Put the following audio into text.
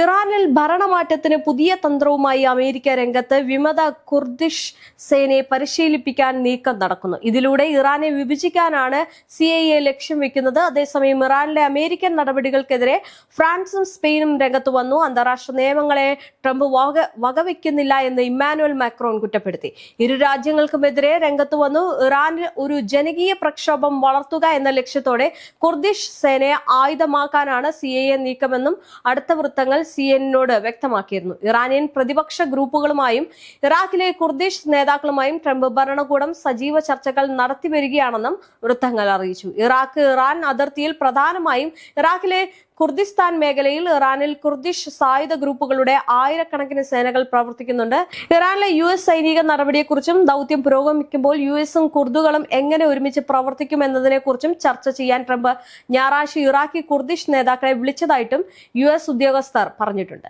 ഇറാനിൽ ഭരണമാറ്റത്തിന് പുതിയ തന്ത്രവുമായി അമേരിക്ക രംഗത്ത്. വിമത കുർദിഷ് സേനയെ പരിശീലിപ്പിക്കാൻ നീക്കം നടക്കുന്നു. ഇതിലൂടെ ഇറാനെ വിഭജിക്കാനാണ് CIA ലക്ഷ്യം വെക്കുന്നത്. അതേസമയം ഇറാനിലെ അമേരിക്കൻ നടപടികൾക്കെതിരെ ഫ്രാൻസും സ്പെയിനും രംഗത്ത് വന്നു. അന്താരാഷ്ട്ര നിയമങ്ങളെ ട്രംപ് വകവെക്കുന്നില്ല എന്ന് ഇമ്മാനുവൽ മാക്രോൺ കുറ്റപ്പെടുത്തി. ഇരു രാജ്യങ്ങൾക്കുമെതിരെ രംഗത്ത് വന്നു. ഇറാനിൽ ഒരു ജനകീയ പ്രക്ഷോഭം വളർത്തുക എന്ന ലക്ഷ്യത്തോടെ കുർദിഷ് സേനയെ ആയുധമാക്കാനാണ് CIA നീക്കമെന്നും അടുത്ത വൃത്തങ്ങൾ CNN-നോട് വ്യക്തമാക്കിയിരുന്നു. ഇറാനിയൻ പ്രതിപക്ഷ ഗ്രൂപ്പുകളുമായും ഇറാഖിലെ കുർദിഷ് നേതാക്കളുമായും ട്രംപ് ഭരണകൂടം സജീവ ചർച്ചകൾ നടത്തിവരികയാണെന്നും വൃത്തങ്ങൾ അറിയിച്ചു. ഇറാൻ അതിർത്തിയിൽ പ്രധാനമായും ഇറാഖിലെ കുർദിസ്ഥാൻ മേഖലയിൽ ഇറാനിൽ കുർദിഷ് സായുധ ഗ്രൂപ്പുകളുടെ ആയിരക്കണക്കിന് സേനകൾ പ്രവർത്തിക്കുന്നുണ്ട്. ഇറാനിലെ US സൈനിക നടപടിയെക്കുറിച്ചും ദൗത്യം പുരോഗമിക്കുമ്പോൾ US-ഉം കുർദുകളും എങ്ങനെ ഒരുമിച്ച് പ്രവർത്തിക്കുമെന്നതിനെ കുറിച്ചും ചർച്ച ചെയ്യാൻ ട്രംപ് ഞായറാഴ്ച ഇറാഖി കുർദിഷ് നേതാക്കളെ വിളിച്ചതായിട്ടും US ഉദ്യോഗസ്ഥർ പറഞ്ഞിട്ടുണ്ട്.